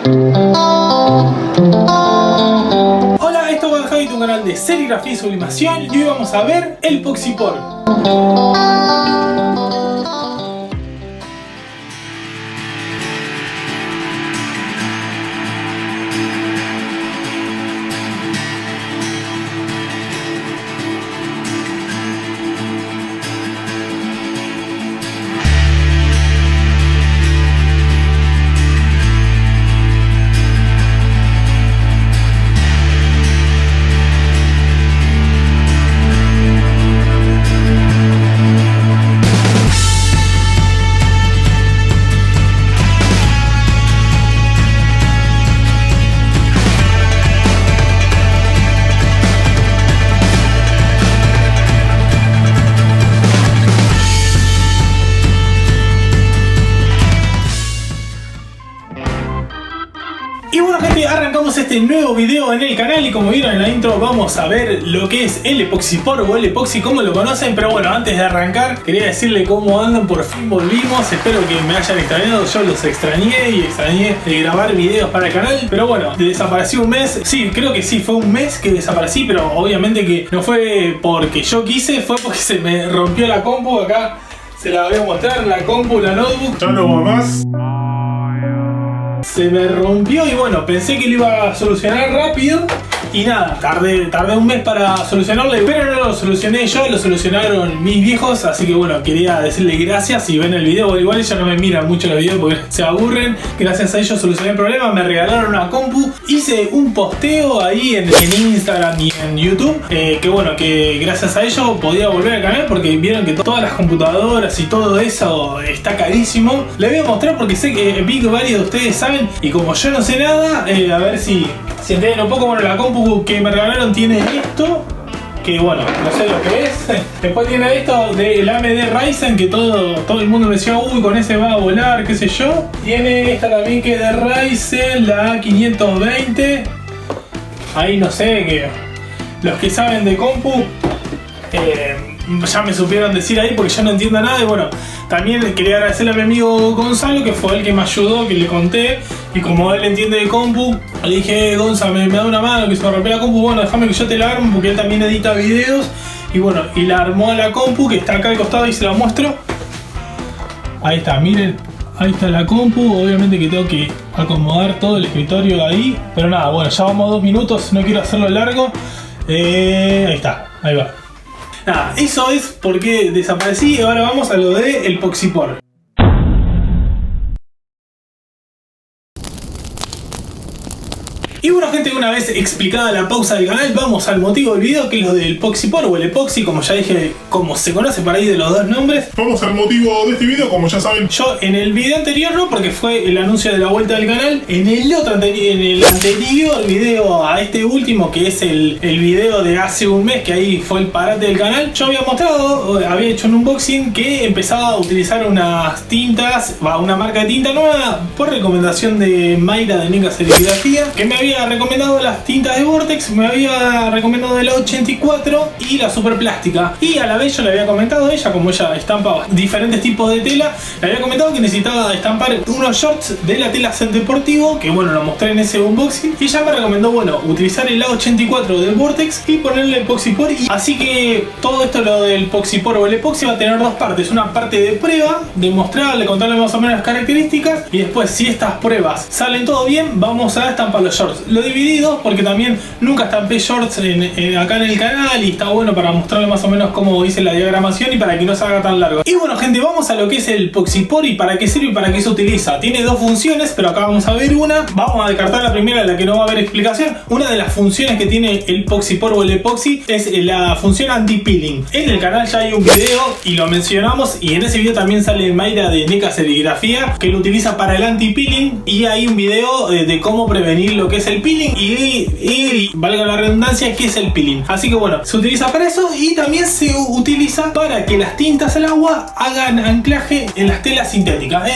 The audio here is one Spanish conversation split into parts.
Hola, esto es Javi, tu canal de serigrafía y sublimación, y hoy vamos a ver el Poxipor. Y bueno gente, arrancamos este nuevo video en el canal y como vieron en la intro vamos a ver lo que es el Poxipor o el epoxi como lo conocen. Pero bueno, antes de arrancar quería decirle cómo andan, por fin volvimos, espero que me hayan extrañado, yo los extrañé y extrañé de grabar videos para el canal. Pero bueno, desaparecí un mes, sí, creo que sí, fue un mes que desaparecí, pero obviamente que no fue porque yo quise, fue porque se me rompió la compu. Acá se la voy a mostrar, la compu, la notebook. Ya no voy más. Se me rompió y bueno, pensé que lo iba a solucionar rápido y nada, tardé un mes para solucionarlo, pero no lo solucioné yo, lo solucionaron mis viejos, así que bueno, quería decirle gracias. Si ven el video, igual ellos no me miran mucho los videos porque se aburren, gracias a ellos solucioné el problema, me regalaron una compu, hice un posteo ahí en Instagram y en YouTube, que bueno, que gracias a ellos podía volver al canal porque vieron que todas las computadoras y todo eso está carísimo. Les voy a mostrar porque sé que vi que varios de ustedes saben y como yo no sé nada, a ver si entienden un poco. Bueno, la compu que me regalaron tiene esto, que bueno, no sé lo que es. Después tiene esto del AMD Ryzen, que todo el mundo me decía, uy, con ese va a volar, qué sé yo. Tiene esta también que es de Ryzen, la A520. Ahí no sé, que los que saben de compu ya me supieron decir ahí porque yo no entiendo nada. Y bueno, también quería agradecerle a mi amigo Gonzalo, que fue el que me ayudó, que le conté. Y como él entiende de compu, le dije, Gonzalo, me da una mano, que se me rompió la compu. Bueno, déjame que yo te la armo, porque él también edita videos. Y bueno, y la armó a la compu, que está acá al costado y se la muestro. Ahí está, miren, ahí está la compu. Obviamente que tengo que acomodar todo el escritorio ahí. Pero nada, bueno, ya vamos 2 minutos, no quiero hacerlo largo. Ahí está, ahí va. Nada, eso es porque desaparecí. Ahora vamos a lo de el Poxipor. Y bueno gente, una vez explicada la pausa del canal, vamos al motivo del video, que es lo del Poxipor o el epoxi, como ya dije, como se conoce por ahí de los dos nombres. Vamos al motivo de este video, como ya saben. Yo en el video anterior no, porque fue el anuncio de la vuelta del canal. En el anterior video a este último, que es el video de hace un mes, que ahí fue el parate del canal, yo había mostrado, había hecho un unboxing que empezaba a utilizar unas tintas, una marca de tinta nueva, por recomendación de Mayra de NECA Serigrafía, que me había recomendado las tintas de Vortex, me había recomendado de la 84 y la super plástica. Y a la vez yo le había comentado a ella, como ella estampa diferentes tipos de tela, le había comentado que necesitaba estampar unos shorts de la tela set deportivo, que bueno, lo mostré en ese unboxing. Y ella me recomendó, bueno, utilizar el A84 de Vortex y ponerle el Poxipor. Y así que todo esto, lo del Poxipor o el epoxi, va a tener dos partes. Una parte de prueba, de mostrarle, contarle más o menos las características. Y después, si estas pruebas salen todo bien, vamos a estampar los shorts. Lo dividí dos porque también nunca estampé shorts acá en el canal y está bueno para mostrarle más o menos cómo hice la diagramación y para que no se haga tan largo. Y bueno gente, vamos a lo que es el Poxipor y para qué sirve y para qué se utiliza. Tiene dos funciones, pero acá vamos a ver una. Vamos a descartar la primera, la que no va a haber explicación. Una de las funciones que tiene el Poxipor o el epoxi es la función anti-peeling. En el canal ya hay un video y lo mencionamos, y en ese video también sale Mayra de NECA Serigrafía, que lo utiliza para el anti-peeling, y hay un video de cómo prevenir lo que es el peeling y valga la redundancia, qué es el peeling. Así que bueno, se utiliza para eso y también se utiliza para que las tintas al agua hagan anclaje en las telas sintéticas.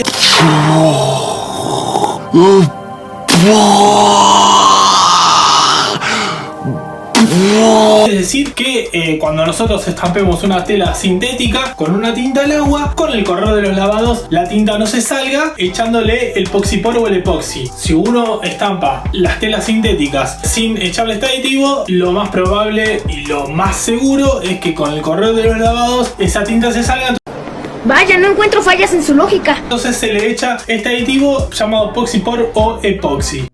Es decir que cuando nosotros estampemos una tela sintética con una tinta al agua, con el correr de los lavados la tinta no se salga echándole el Poxipor o el epoxi. Si uno estampa las telas sintéticas sin echarle este aditivo, lo más probable y lo más seguro es que con el correr de los lavados esa tinta se salga. Vaya, no encuentro fallas en su lógica. Entonces se le echa este aditivo llamado Poxipor o epoxi.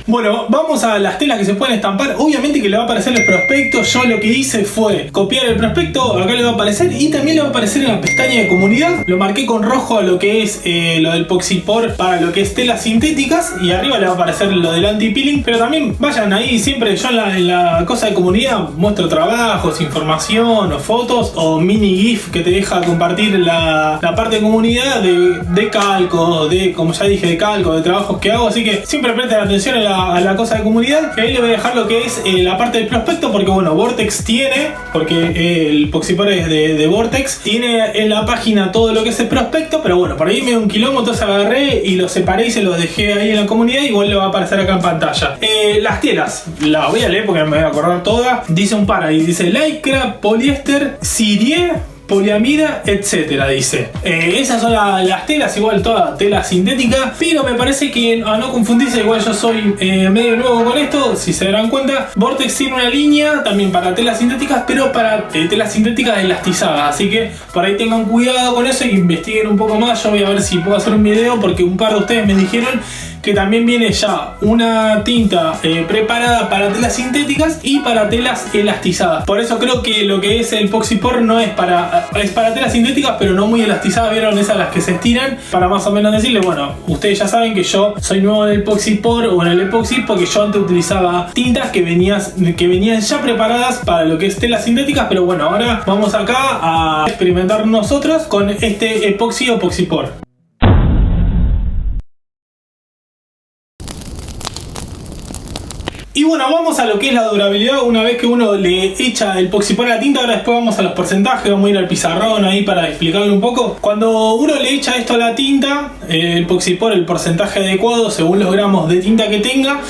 Bueno, vamos a las telas que se pueden estampar. Obviamente que le va a aparecer el prospecto. Yo lo que hice fue copiar el prospecto, acá le va a aparecer, y también le va a aparecer en la pestaña de comunidad. Lo marqué con rojo a lo que es lo del Poxipor para lo que es telas sintéticas, y arriba le va a aparecer lo del anti-peeling. Pero también vayan ahí, siempre yo en la cosa de comunidad muestro trabajos, información o fotos o mini GIF que te deja compartir la parte de comunidad de calco, como ya dije, de calco, de trabajos que hago. Así que siempre presten atención a la cosa de comunidad. Ahí le voy a dejar lo que es la parte del prospecto, porque bueno, Vortex tiene, porque el Poxipor es de Vortex, tiene en la página todo lo que es el prospecto, pero bueno, por ahí me dio un quilombo, entonces agarré y lo separé y se lo dejé ahí en la comunidad. Igual le va a aparecer acá en pantalla. Las telas, las voy a leer porque me voy a acordar todas. Dice un par ahí, dice lycra, poliéster, sirie, poliamida, etcétera, dice. Esas son las telas, igual toda tela sintética, pero me parece que a no confundirse, igual yo soy medio nuevo con esto, si se darán cuenta, Vortex tiene una línea también para telas sintéticas, pero para telas sintéticas elastizadas, así que por ahí tengan cuidado con eso y investiguen un poco más. Yo voy a ver si puedo hacer un video, porque un par de ustedes me dijeron que también viene ya una tinta preparada para telas sintéticas y para telas elastizadas. Por eso creo que lo que es el Poxipor no es para telas sintéticas, pero no muy elastizadas. ¿Vieron esas las que se estiran? Para más o menos decirle, bueno, ustedes ya saben que yo soy nuevo en el Poxipor o en el epoxi, porque yo antes utilizaba tintas que venían ya preparadas para lo que es telas sintéticas, pero bueno, ahora vamos acá a experimentar nosotros con este epoxi o Poxipor. Y bueno, vamos a lo que es la durabilidad una vez que uno le echa el Poxipor a la tinta. Ahora después vamos a los porcentajes, vamos a ir al pizarrón ahí para explicarle un poco. Cuando uno le echa esto a la tinta, el Poxipor, el porcentaje adecuado según los gramos de tinta que tenga,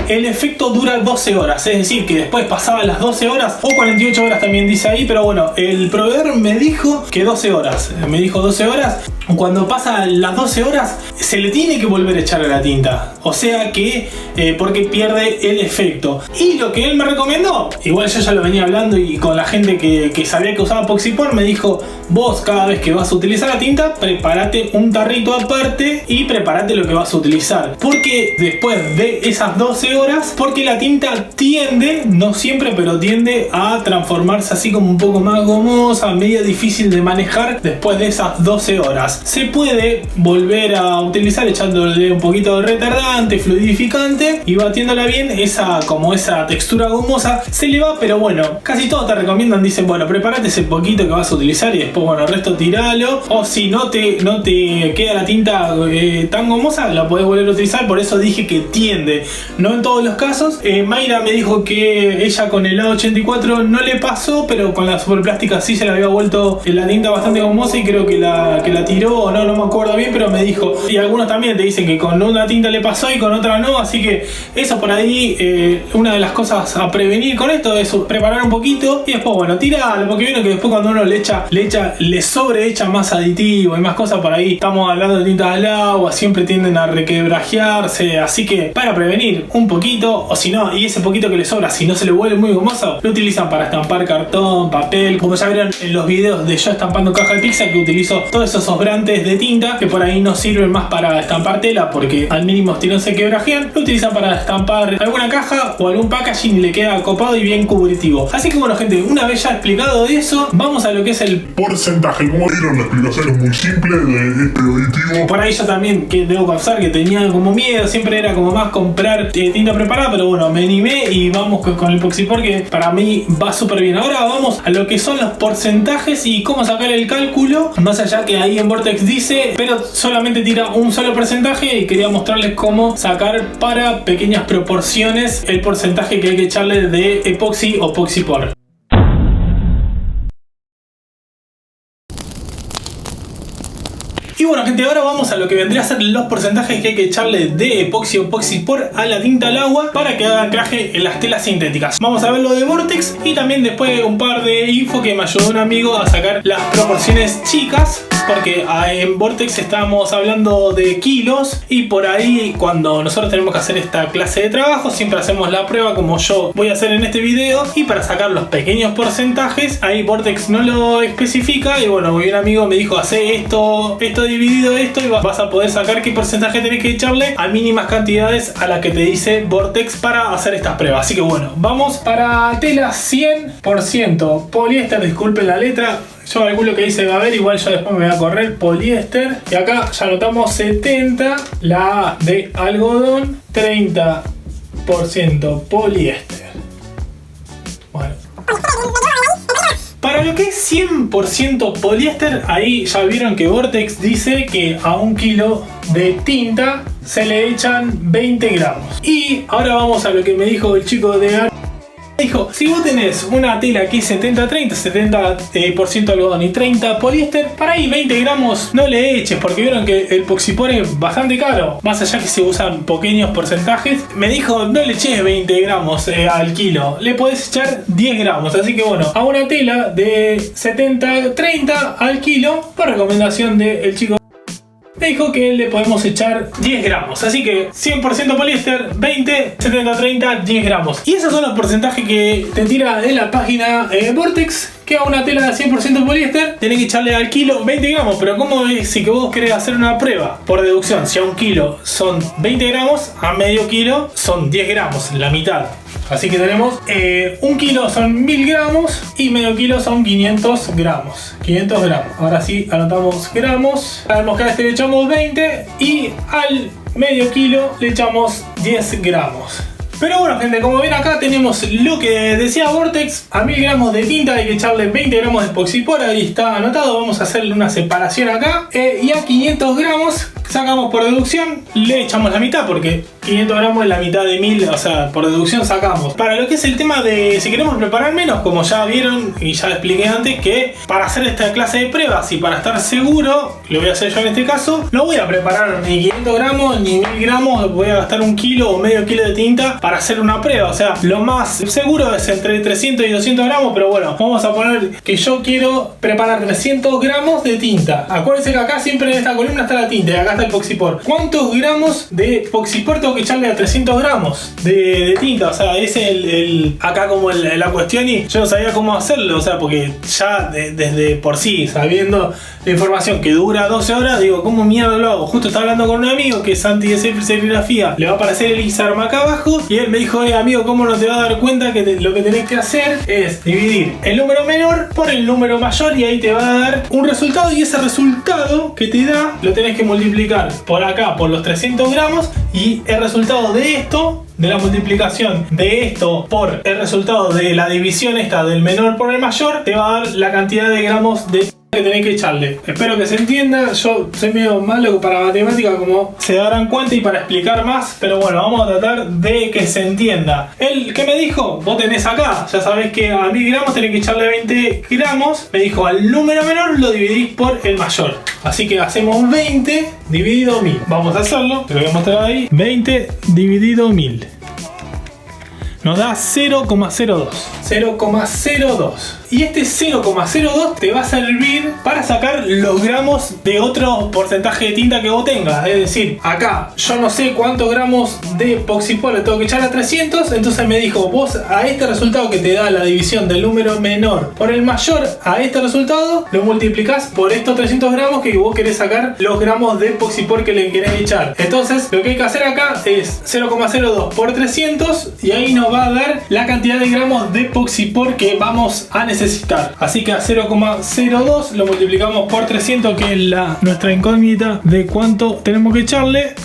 el efecto dura 12 horas. Es decir, que después pasaban las 12 horas o 48 horas también dice ahí, pero bueno, el proveedor me dijo que 12 horas. Me dijo 12 horas. Cuando pasan las 12 horas se le tiene que volver a echar a la tinta. O sea que, porque pierde el efecto. Y lo que él me recomendó, igual yo ya lo venía hablando y con la gente que sabía que usaba Poxipor, me dijo: vos cada vez que vas a utilizar la tinta, prepárate un tarrito aparte y prepárate lo que vas a utilizar. Porque después de esas 12 horas, porque la tinta tiende, no siempre, pero tiende a transformarse así como un poco más gomosa, medio difícil de manejar después de esas 12 horas. Se puede volver a utilizar echándole un poquito de retardante, fluidificante y batiéndola bien. Esa textura gomosa se le va, pero bueno, casi todos te recomiendan, dicen, bueno, prepárate ese poquito que vas a utilizar y después, bueno, el resto tiralo. O si no te queda la tinta tan gomosa, la podés volver a utilizar. Por eso dije que tiende, no en todos los casos. Mayra me dijo que ella con el A84 no le pasó, pero con la superplástica sí se le había vuelto la tinta bastante gomosa y creo que la tiró, o no me acuerdo bien, pero me dijo. Y algunos también te dicen que con una tinta le pasó y con otra no, así que eso por ahí, una de las cosas a prevenir con esto es preparar un poquito y después, bueno, tirarlo, porque viene que después cuando uno le sobreecha más aditivo y más cosas. Por ahí estamos hablando de tintas al agua, siempre tienden a requebrajearse, así que para prevenir un poquito, o si no, y ese poquito que le sobra, si no se le vuelve muy gomoso, lo utilizan para estampar cartón, papel, como ya vieron en los videos de yo estampando caja de pizza, que utilizo todos esos sobrantes de tinta que por ahí no sirven más para estampar tela porque al mínimo estirón se quebrajean, lo utilizan para estampar alguna caja o algún packaging y le queda copado y bien cubritivo. Así que bueno, gente, una vez ya explicado de eso, vamos a lo que es el porcentaje. Como vieron, la explicación es muy simple de este aditivo. Por ahí yo también, que debo confesar que tenía como miedo, siempre era como más comprar tinta preparada, pero bueno, me animé y vamos con el Poxipor, que para mí va súper bien. Ahora vamos a lo que son los porcentajes y cómo sacar el cálculo, más allá que ahí en Vortex dice, pero solamente tira un solo porcentaje y quería mostrarles cómo sacar para pequeñas proporciones el porcentaje que hay que echarle de epoxi o Poxipor. Y Y bueno gente, ahora vamos a lo que vendría a ser los porcentajes que hay que echarle de epoxi o Poxipor a la tinta al agua para que haga anclaje en las telas sintéticas. Vamos a ver lo de Vortex y también después un par de info que me ayudó un amigo a sacar las proporciones chicas, porque en Vortex estábamos hablando de kilos y por ahí cuando nosotros tenemos que hacer esta clase de trabajo siempre hacemos la prueba como yo voy a hacer en este video, y para sacar los pequeños porcentajes ahí Vortex no lo especifica. Y bueno, un amigo me dijo hace esto dividido esto y vas a poder sacar qué porcentaje tenés que echarle a mínimas cantidades a la que te dice Vortex para hacer estas pruebas. Así que bueno, vamos para tela 100% poliéster, disculpen la letra. Yo calculo que ahí se va a ver, igual yo después me voy a correr poliéster. Y acá ya anotamos 70, la A de algodón, 30% poliéster. Bueno. Para lo que es 100% poliéster, ahí ya vieron que Vortex dice que a 1 kilo de tinta se le echan 20 gramos. Y ahora vamos a lo que me dijo el chico de... Dijo, si vos tenés una tela que es 70-30, 70% algodón y 30 poliéster, para ahí 20 gramos no le eches, porque vieron que el Poxipor es bastante caro, más allá que se usan pequeños porcentajes. Me dijo, no le eches 20 gramos al kilo, le podés echar 10 gramos. Así que bueno, a una tela de 70-30 al kilo, por recomendación del chico, me dijo que le podemos echar 10 gramos. Así que 100% poliéster, 20, 70-30, 10 gramos. Y esos son los porcentajes que te tira de la página Vortex, que a una tela de 100% poliéster tenés que echarle al kilo 20 gramos. Pero ¿cómo es si que vos querés hacer una prueba? Por deducción, si a 1 kilo son 20 gramos, a medio kilo son 10 gramos, la mitad. Así que tenemos 1 kilo son 1000 gramos y medio kilo son 500 gramos. 500 gramos. Ahora sí, anotamos gramos. Sabemos que a este le echamos 20 y al medio kilo le echamos 10 gramos. Pero bueno gente, como ven acá tenemos lo que decía Vortex. A 1000 gramos de tinta hay que echarle 20 gramos de Poxipor, ahí está anotado. Vamos a hacerle una separación acá. Y a 500 gramos sacamos por deducción, le echamos la mitad, porque 500 gramos es la mitad de 1000, o sea, por deducción sacamos. Para lo que es el tema de si queremos preparar menos, como ya vieron y ya expliqué antes, que para hacer esta clase de pruebas y para estar seguro, lo voy a hacer yo en este caso, no voy a preparar ni 500 gramos ni 1000 gramos, voy a gastar 1 kilo o medio kilo de tinta para hacer una prueba. O sea, lo más seguro es entre 300 y 200 gramos, pero bueno, vamos a poner que yo quiero preparar 300 gramos de tinta. Acuérdense que acá siempre en esta columna está la tinta y acá está el Poxipor. ¿Cuántos gramos de Poxipor tengo que echarle a 300 gramos de tinta? O sea, es acá como la cuestión, y yo no sabía cómo hacerlo, o sea, porque ya desde por sí, sabiendo la información que dura 12 horas, digo, ¿cómo mierda lo hago? Justo estaba hablando con un amigo que es anti-serigrafía, le va a aparecer el Instagram acá abajo, y él me dijo, amigo, ¿cómo no te vas a dar cuenta que lo que tenés que hacer es dividir el número menor por el número mayor, y ahí te va a dar un resultado, y ese resultado que te da lo tenés que multiplicar por acá, por los 300 gramos, y el resultado de esto, de la multiplicación de esto por el resultado de la división esta del menor por el mayor, te va a dar la cantidad de gramos de que tenés que echarle. Espero que se entienda. Yo soy medio malo para matemática, como se darán cuenta, y para explicar más, pero bueno, vamos a tratar de que se entienda. El que me dijo, vos tenés acá, ya sabés que a 1000 gramos tenés que echarle 20 gramos. Me dijo, al número menor lo dividís por el mayor. Así que hacemos 20 dividido 1000. Vamos a hacerlo, te lo voy a mostrar ahí. 20 dividido 1000 nos da 0,02. 0,02. Y este 0,02 te va a servir para sacar los gramos de otro porcentaje de tinta que vos tengas. Es decir, acá yo no sé cuántos gramos de Poxipor le tengo que echar a 300. Entonces me dijo, vos a este resultado que te da la división del número menor por el mayor, a este resultado lo multiplicás por estos 300 gramos que vos querés sacar los gramos de Poxipor que le querés echar. Entonces lo que hay que hacer acá es 0,02 por 300, y ahí nos va a dar la cantidad de gramos de Poxipor que vamos a necesitar. Así que a 0,02 lo multiplicamos por 300, que es nuestra incógnita de cuánto tenemos que echarle,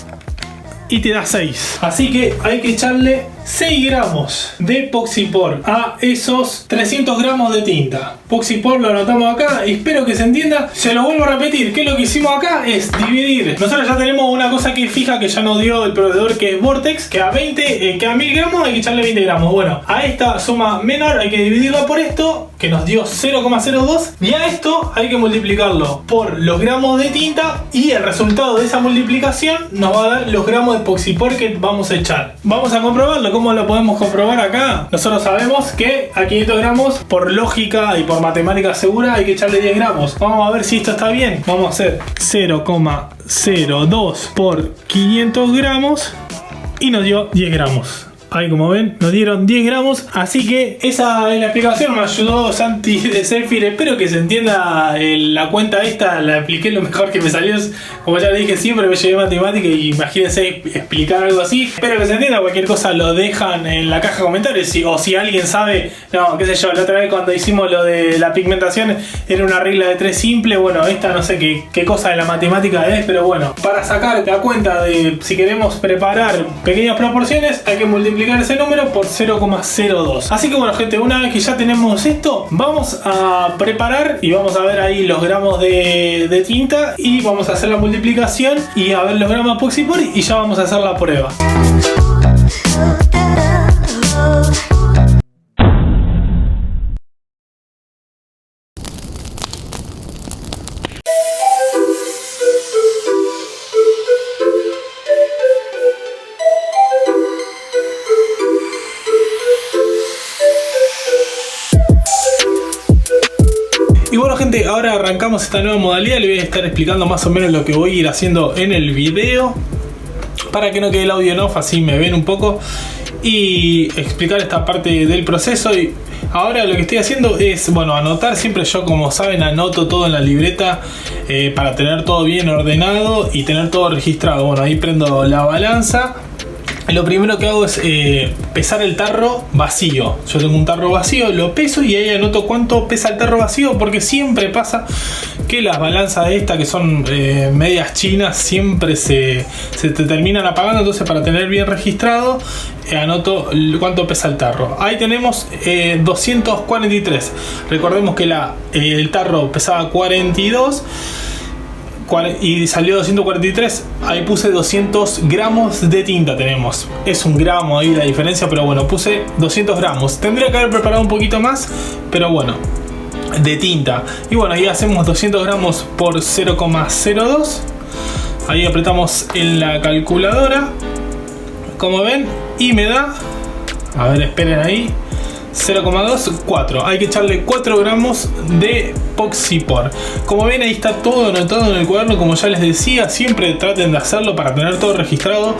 y te da 6. Así que hay que echarle 6 gramos de Poxipor a esos 300 gramos de tinta. Poxipor lo anotamos acá, y espero que se entienda. Se lo vuelvo a repetir, que lo que hicimos acá es dividir. Nosotros ya tenemos una cosa que es fija, que ya nos dio el proveedor, que es Vortex, que a 1000 gramos hay que echarle 20 gramos. Bueno, a esta suma menor hay que dividirla por esto, que nos dio 0,02, y a esto hay que multiplicarlo por los gramos de tinta y el resultado de esa multiplicación nos va a dar los gramos de epoxipor que vamos a echar. Vamos a comprobarlo. ¿Cómo lo podemos comprobar acá? Nosotros sabemos que a 500 gramos, por lógica y por matemática segura, hay que echarle 10 gramos. Vamos a ver si esto está bien. Vamos a hacer 0,02 por 500 gramos y nos dio 10 gramos. Ahí, como ven, nos dieron 10 gramos. Así que esa es la explicación. Me ayudó Santi de Selfie. Espero que se entienda la cuenta esta. La expliqué lo mejor que me salió. Como ya le dije, siempre me llevé matemática. Y imagínense explicar algo así. Espero que se entienda. Cualquier cosa lo dejan en la caja de comentarios. O si alguien sabe, no, qué sé yo, la otra vez cuando hicimos lo de la pigmentación era una regla de 3 simple. Bueno, esta no sé qué cosa de la matemática es. Pero bueno, para sacar la cuenta de si queremos preparar pequeñas proporciones, hay que multiplicar ese número por 0,02. Así que bueno, gente, una vez que ya tenemos esto, vamos a preparar y vamos a ver ahí los gramos de tinta y vamos a hacer la multiplicación y a ver los gramos de epoxipor y ya vamos a hacer la prueba. Y bueno, gente, ahora arrancamos esta nueva modalidad. Le voy a estar explicando más o menos lo que voy a ir haciendo en el video para que no quede el audio en off, así me ven un poco, y explicar esta parte del proceso. Y ahora lo que estoy haciendo es, bueno, anotar. Siempre yo, como saben, anoto todo en la libreta para tener todo bien ordenado y tener todo registrado. Bueno, ahí prendo la balanza. Lo primero que hago es pesar el tarro vacío. Yo tengo un tarro vacío, lo peso y ahí anoto cuánto pesa el tarro vacío, porque siempre pasa que las balanzas estas, que son medias chinas, siempre se te terminan apagando. Entonces, para tener bien registrado, anoto cuánto pesa el tarro. Ahí tenemos 243. Recordemos que el tarro pesaba 42 y salió 243. Ahí puse 200 gramos de tinta. Tenemos, es un gramo ahí la diferencia, pero bueno, puse 200 gramos. Tendría que haber preparado un poquito más, pero bueno, de tinta. Y bueno, ahí hacemos 200 gramos por 0,02. Ahí apretamos en la calculadora, como ven, y me da, a ver, esperen ahí, 0,24. Hay que echarle 4 gramos de epoxipor. Como ven, ahí está todo anotado en el cuaderno. Como ya les decía, siempre traten de hacerlo para tener todo registrado.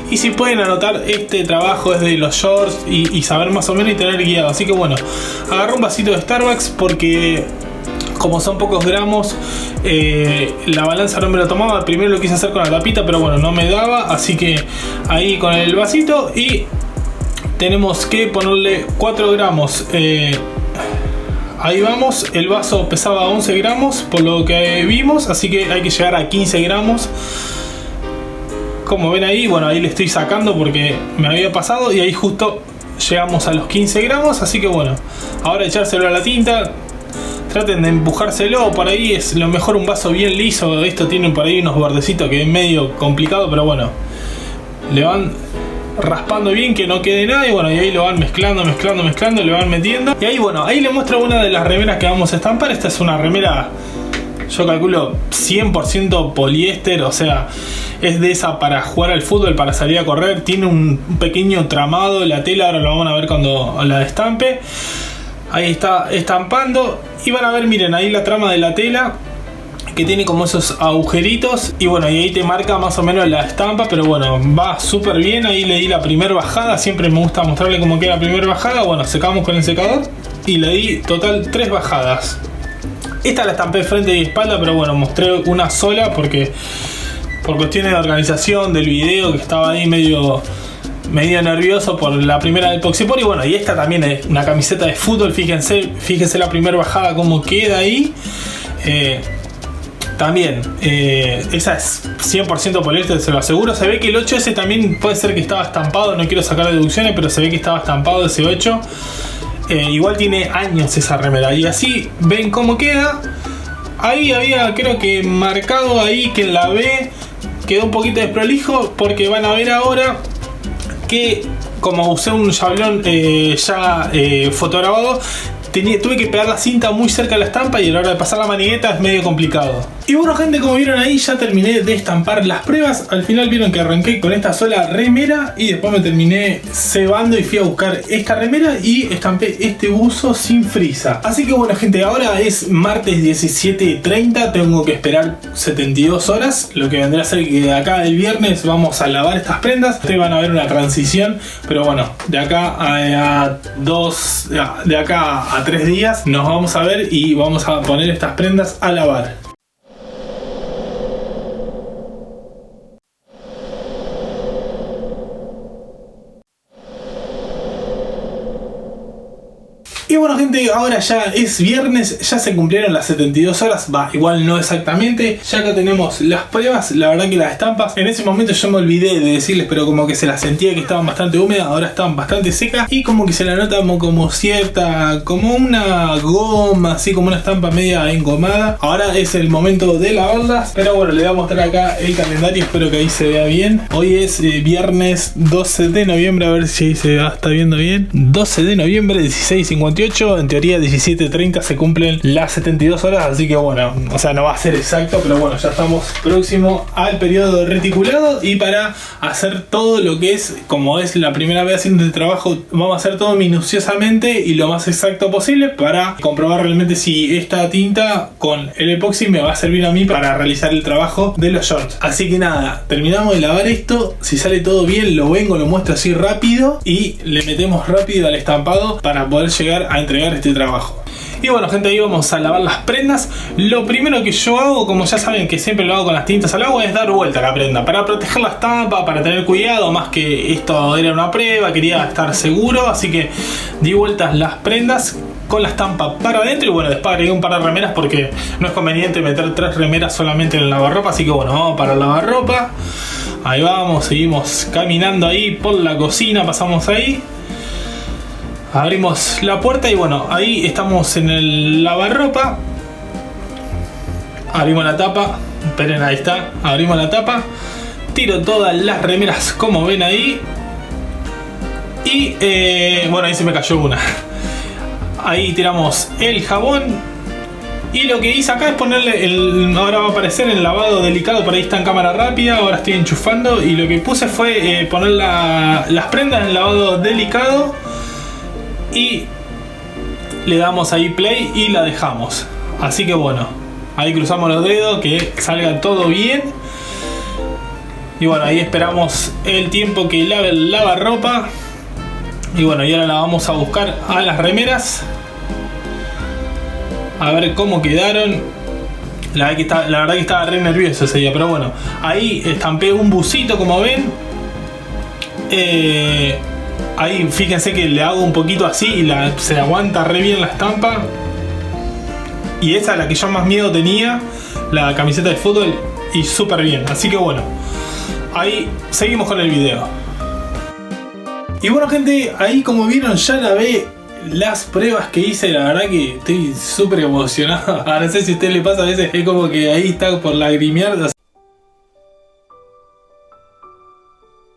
Y si pueden anotar, este trabajo es de los shorts y saber más o menos y tener guiado. Así que bueno, agarré un vasito de Starbucks porque, como son pocos gramos, la balanza no me lo tomaba. Primero lo quise hacer con la tapita, pero bueno, no me daba. Así que ahí con el vasito, y tenemos que ponerle 4 gramos. Ahí vamos, el vaso pesaba 11 gramos por lo que vimos, así que hay que llegar a 15 gramos. Como ven ahí, bueno, ahí le estoy sacando porque me había pasado y ahí justo llegamos a los 15 gramos. Así que bueno, ahora echárselo a la tinta. Traten de empujárselo, por ahí es lo mejor un vaso bien liso. Esto tiene por ahí unos bordecitos que es medio complicado, pero bueno, le van raspando bien que no quede nada. Y bueno, y ahí lo van mezclando, le van metiendo. Y ahí bueno, ahí le muestro una de las remeras que vamos a estampar. Esta es una remera, yo calculo 100% poliéster, o sea, es de esa para jugar al fútbol, para salir a correr. Tiene un pequeño tramado la tela, ahora lo van a ver cuando la estampe. Ahí está estampando y van a ver, miren, ahí la trama de la tela, que tiene como esos agujeritos. Y bueno, y ahí te marca más o menos la estampa, pero bueno, va súper bien. Ahí le di la primera bajada, siempre me gusta mostrarle cómo queda la primera bajada. Bueno, secamos con el secador y le di total 3 bajadas. Esta la estampé frente y espalda, pero bueno, mostré una sola porque por cuestiones de organización del video, que estaba ahí medio nervioso por la primera del epoxipor. Y bueno, y esta también es una camiseta de fútbol. Fíjense la primera bajada cómo queda ahí. También, esa es 100% poliéster, se lo aseguro. Se ve que el 8S también puede ser que estaba estampado, no quiero sacar deducciones, pero se ve que estaba estampado ese 8. Igual tiene años esa remera. Y así ven cómo queda. Ahí había, creo que marcado ahí que en la B quedó un poquito desprolijo, porque van a ver ahora que como usé un chablón ya fotograbado, tuve que pegar la cinta muy cerca de la estampa y a la hora de pasar la manigueta es medio complicado. Y bueno gente, como vieron ahí ya terminé de estampar las pruebas. Al final vieron que arranqué con esta sola remera y después me terminé cebando y fui a buscar esta remera y estampé este buzo sin frisa. Así que bueno gente, ahora es martes 17:30, tengo que esperar 72 horas, lo que vendrá a ser que de acá el viernes vamos a lavar estas prendas. Ustedes van a ver una transición, pero bueno, de acá a 3 días nos vamos a ver y vamos a poner estas prendas a lavar. Y bueno gente, ahora ya es viernes, ya se cumplieron las 72 horas, igual no exactamente. Ya acá tenemos las pruebas, la verdad que las estampas, en ese momento yo me olvidé de decirles, pero como que se las sentía que estaban bastante húmedas, ahora estaban bastante secas y como que se la nota como cierta, como una goma, así como una estampa media engomada. Ahora es el momento de lavarlas, pero bueno, les voy a mostrar acá el calendario, espero que ahí se vea bien. Hoy es viernes 12 de noviembre, a ver si ahí se está viendo bien. 12 de noviembre, 16:58. En teoría 17:30 se cumplen las 72 horas, así que bueno, o sea no va a ser exacto, pero bueno, ya estamos próximo al periodo reticulado y para hacer todo lo que es, como es la primera vez haciendo este trabajo, vamos a hacer todo minuciosamente y lo más exacto posible para comprobar realmente si esta tinta con el epoxi me va a servir a mí para realizar el trabajo de los shorts. Así que nada, terminamos de lavar esto, si sale todo bien lo muestro así rápido y le metemos rápido al estampado para poder llegar a entregar este trabajo. Y bueno gente, ahí vamos a lavar las prendas. Lo primero que yo hago, como ya saben que siempre lo hago con las tintas al agua, es dar vuelta a la prenda para proteger la estampa, para tener cuidado, más que esto era una prueba, quería estar seguro, así que di vueltas las prendas con la estampa para adentro y bueno, después agregué un par de remeras porque no es conveniente meter 3 remeras solamente en el lavarropa, así que bueno, vamos para el lavarropa. Ahí vamos, seguimos caminando ahí por la cocina, pasamos ahí. Abrimos la puerta y bueno, ahí estamos en el lavarropa. Abrimos la tapa. Esperen, ahí está. Abrimos la tapa. Tiro todas las remeras como ven ahí. Y bueno, ahí se me cayó una. Ahí tiramos el jabón. Y lo que hice acá es ponerle ahora va a aparecer el lavado delicado, por ahí está en cámara rápida, ahora estoy enchufando. Y lo que puse fue poner las prendas en lavado delicado. Y le damos ahí play y la dejamos. Así que bueno, ahí cruzamos los dedos, que salga todo bien. Y bueno, ahí esperamos el tiempo que lave el lavarropa. Y bueno, y ahora la vamos a buscar a las remeras, a ver cómo quedaron. La verdad que estaba re nervioso ese día, pero bueno, ahí estampé un bucito como ven. Ahí fíjense que le hago un poquito así y se aguanta re bien la estampa. Y esa es la que yo más miedo tenía, la camiseta de fútbol, y súper bien. Así que bueno, ahí seguimos con el video. Y bueno gente, ahí como vieron ya lavé las pruebas que hice. La verdad que estoy súper emocionado. Ahora no sé si a usted le pasa, a veces es como que ahí está por lagrimear.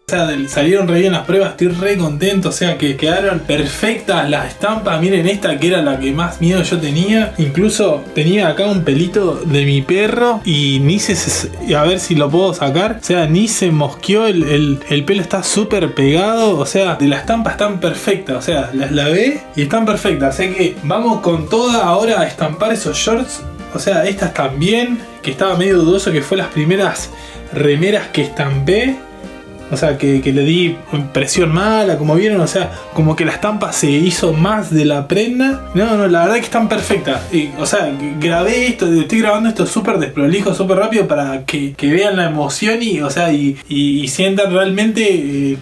O sea, salieron re bien las pruebas, estoy re contento, o sea que quedaron perfectas las estampas. Miren esta que era la que más miedo yo tenía, incluso tenía acá un pelito de mi perro y ni a ver si lo puedo sacar, o sea, ni se mosqueó, el pelo está súper pegado, o sea, de la estampa están perfectas, o sea, las lavé y están perfectas, así que vamos con toda ahora a estampar esos shorts. O sea, estas también, que estaba medio dudoso, que fue las primeras remeras que estampé. O sea, que le di presión mala, como vieron, o sea, como que la estampa se hizo más de la prenda. No, la verdad que están perfectas. O sea, grabé esto, estoy grabando esto súper desprolijo, súper rápido para que vean la emoción y, o sea, y sientan realmente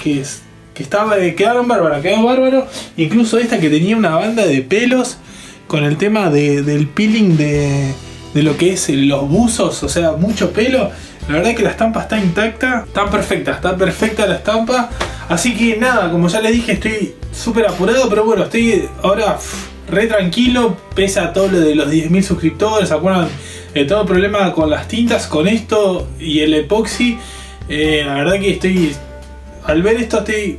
quedaron bárbaros. Incluso esta que tenía una banda de pelos con el tema del peeling de lo que es los buzos, o sea, mucho pelo. La verdad que la estampa está intacta, está perfecta la estampa. Así que nada, como ya les dije, estoy súper apurado, pero bueno, estoy ahora re tranquilo, pese a todo lo de los 10.000 suscriptores. ¿Se acuerdan de todo el problema con las tintas, con esto y el epoxi? La verdad que al ver esto estoy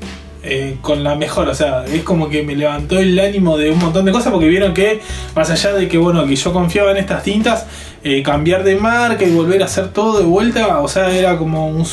con la mejor, o sea, es como que me levantó el ánimo de un montón de cosas porque vieron que más allá de que bueno, que yo confiaba en estas tintas, cambiar de marca y volver a hacer todo de vuelta, o sea, era como un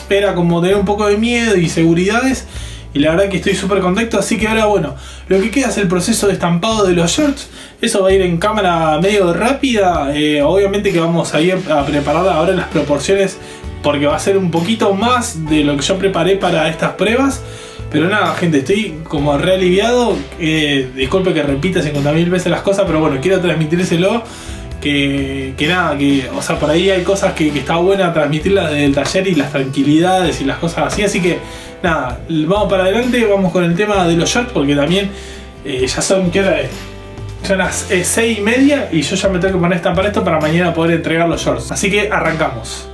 era como tener un poco de miedo y inseguridades. Y la verdad que estoy súper contento, así que ahora bueno, lo que queda es el proceso de estampado de los shorts. Eso va a ir en cámara medio rápida, obviamente que vamos a ir a preparar ahora las proporciones porque va a ser un poquito más de lo que yo preparé para estas pruebas. Pero nada, gente, estoy como re aliviado. Disculpe que repita 50.000 veces las cosas, pero bueno, quiero transmitírselo. Que nada, que o sea, por ahí hay cosas que está buena transmitirlas desde el taller y las tranquilidades y las cosas así. Así que nada, vamos para adelante, vamos con el tema de los shorts porque también ya son, ¿qué hora es? Son las 6:30 y yo ya me tengo que poner a estampar esto para mañana poder entregar los shorts. Así que arrancamos.